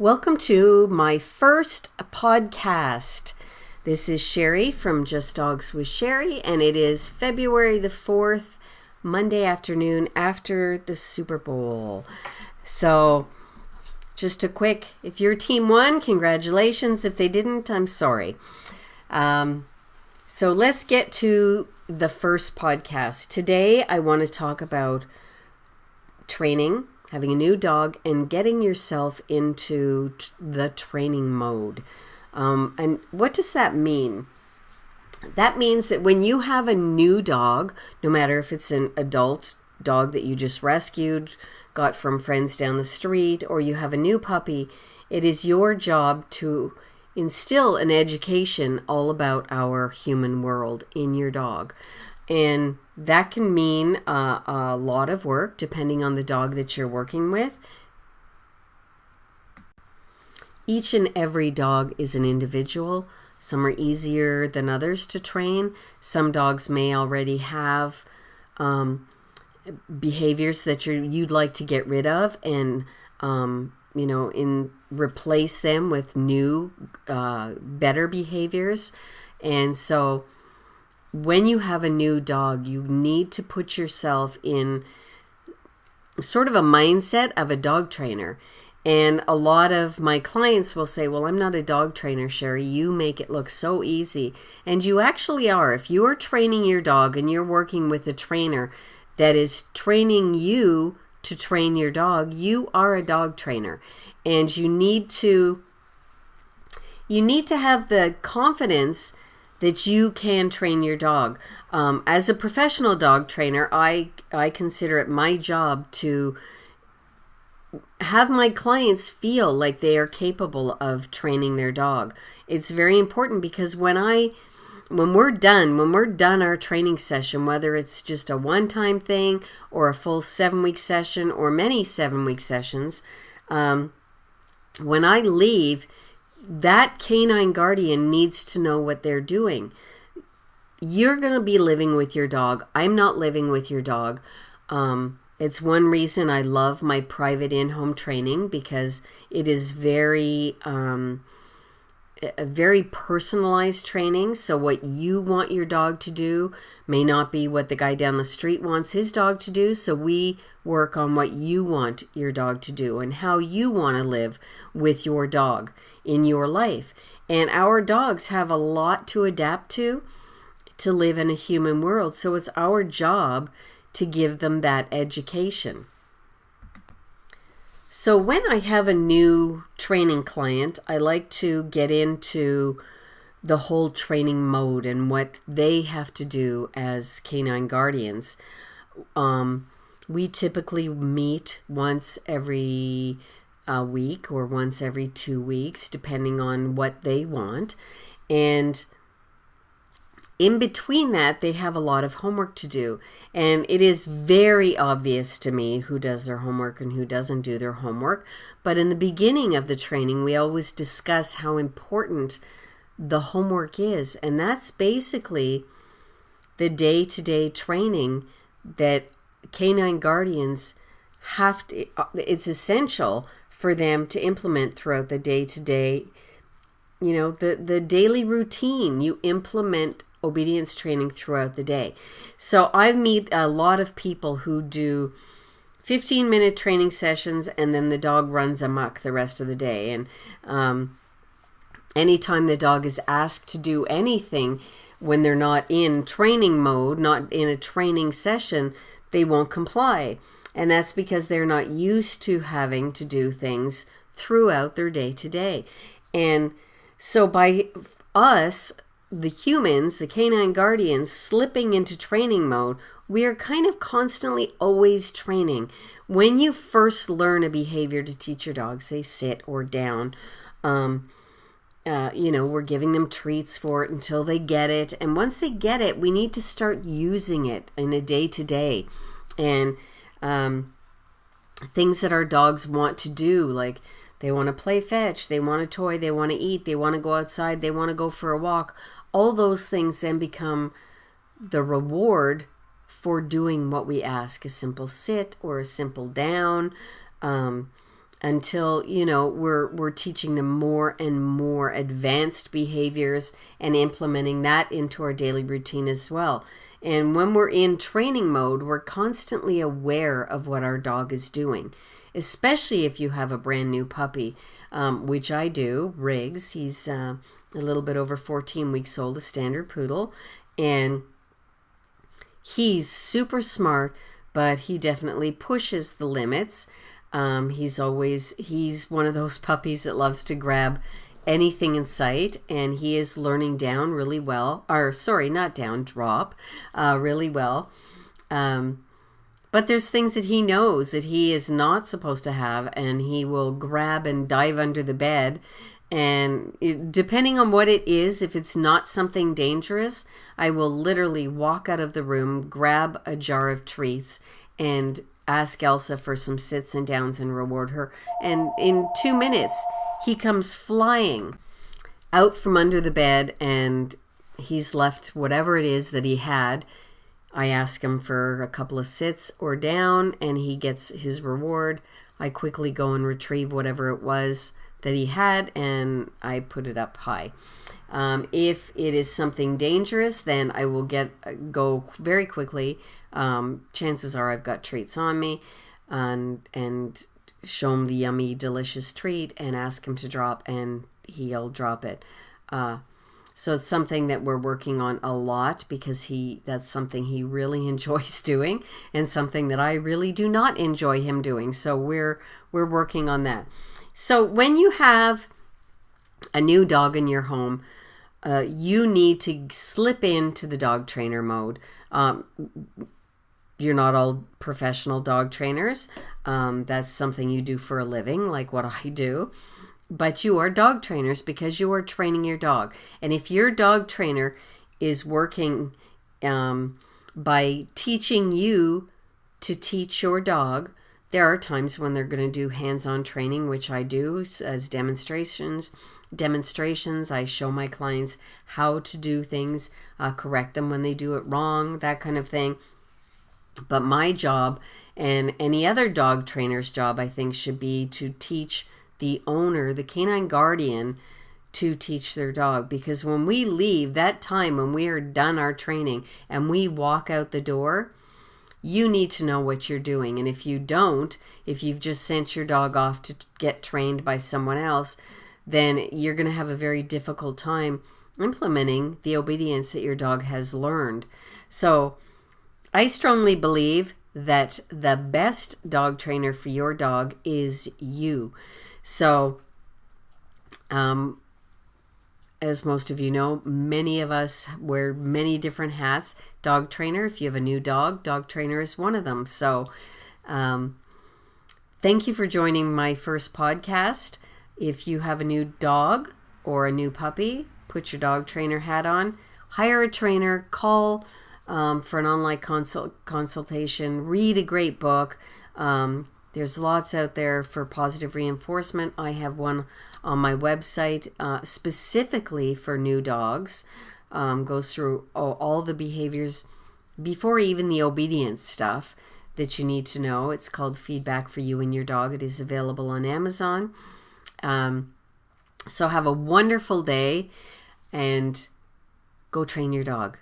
Welcome to my first podcast. This is Sherri from Just Dogs with Sherri, and it is February the 4th, Monday afternoon after the Super Bowl. So, just a quick, if your team won, congratulations. If they didn't, I'm sorry. So let's get to the first podcast. Today, I want to talk about training, having a new dog, and getting yourself into the training mode. And what does that mean? That means that when you have a new dog, no matter if it's an adult dog that you just rescued, got from friends down the street, or you have a new puppy, it is your job to instill an education all about our human world in your dog. And that can mean a lot of work depending on the dog that you're working with. Each and every dog is an individual. Some are easier than others to train. Some dogs may already have behaviors that you'd like to get rid of and replace them with new, better behaviors. And so when you have a new dog, you need to put yourself in sort of a mindset of a dog trainer. And a lot of my clients will say, well, I'm not a dog trainer, Sherri. You make it look so easy. And you actually are. If you are training your dog and you're working with a trainer that is training you to train your dog, you are a dog trainer. And you need to have the confidence that you can train your dog. As a professional dog trainer, I consider it my job to have my clients feel like they are capable of training their dog. It's very important because when we're done our training session, whether it's just a one-time thing or a full 7-week session or many 7-week sessions, when I leave, that canine guardian needs to know what they're doing. You're going to be living with your dog. I'm not living with your dog. It's one reason I love my private in-home training, because it is very personalized training. So what you want your dog to do may not be what the guy down the street wants his dog to do. So we work on what you want your dog to do and how you want to live with your dog in your life. And our dogs have a lot to adapt to live in a human world. So it's our job to give them that education. So when I have a new training client, I like to get into the whole training mode and what they have to do as canine guardians. We typically meet once every week or once every 2 weeks, depending on what they want. And in between that, they have a lot of homework to do. And it is very obvious to me who does their homework and who doesn't do their homework. But in the beginning of the training, we always discuss how important the homework is. And that's basically the day-to-day training that canine guardians have to, it's essential for them to implement throughout the day-to-day, the daily routine. You implement obedience training throughout the day. So I meet a lot of people who do 15-minute training sessions and then the dog runs amok the rest of the day. And anytime the dog is asked to do anything when they're not in training mode, not in a training session, they won't comply. And that's because they're not used to having to do things throughout their day-to-day. And so by us, the humans, the canine guardians, slipping into training mode, we are kind of constantly always training. When you first learn a behavior to teach your dog, say sit or down, we're giving them treats for it until they get it. And once they get it, we need to start using it in a day-to-day. And things that our dogs want to do, like they want to play fetch, they want a toy, they want to eat, they want to go outside, they want to go for a walk. All those things then become the reward for doing what we ask, a simple sit or a simple down. until, we're teaching them more and more advanced behaviors and implementing that into our daily routine as well. And when we're in training mode, we're constantly aware of what our dog is doing, especially if you have a brand new puppy, which I do. Riggs, he's a little bit over 14 weeks old, a standard poodle, and he's super smart, but he definitely pushes the limits. He's one of those puppies that loves to grab anything in sight, and he is learning down really well, or sorry, not down, drop, really well. But there's things that he knows that he is not supposed to have, and he will grab and dive under the bed. And depending on what it is, if it's not something dangerous, I will literally walk out of the room, grab a jar of treats, and ask Elsa for some sits and downs and reward her. And in 2 minutes, he comes flying out from under the bed, and he's left whatever it is that he had. I ask him for a couple of sits or down, and he gets his reward. I quickly go and retrieve whatever it was that he had, and I put it up high. If it is something dangerous, then I will go very quickly. Chances are I've got treats on me, and show him the yummy, delicious treat and ask him to drop, and he'll drop it. So it's something that we're working on a lot, because that's something he really enjoys doing, and something that I really do not enjoy him doing. So we're working on that. So when you have a new dog in your home, you need to slip into the dog trainer mode. You're not all professional dog trainers. That's something you do for a living, like what I do. But you are dog trainers because you are training your dog. And if your dog trainer is working by teaching you to teach your dog, there are times when they're going to do hands-on training, which I do as demonstrations. I show my clients how to do things, correct them when they do it wrong, that kind of thing. But my job, and any other dog trainer's job, I think, should be to teach the owner, the canine guardian, to teach their dog. Because when we leave, that time when we are done our training and we walk out the door, you need to know what you're doing. And if you don't, if you've just sent your dog off to get trained by someone else, then you're going to have a very difficult time implementing the obedience that your dog has learned. So I strongly believe that the best dog trainer for your dog is you. So, as most of you know, many of us wear many different hats. Dog trainer, if you have a new dog trainer is one of them. So, thank you for joining my first podcast. If you have a new dog or a new puppy, put your dog trainer hat on. Hire a trainer, call for an online consultation, read a great book. There's lots out there for positive reinforcement. I have one on my website specifically for new dogs. Goes through all the behaviors before even the obedience stuff that you need to know. It's called Feedback for You and Your Dog. It is available on Amazon. So have a wonderful day and go train your dog.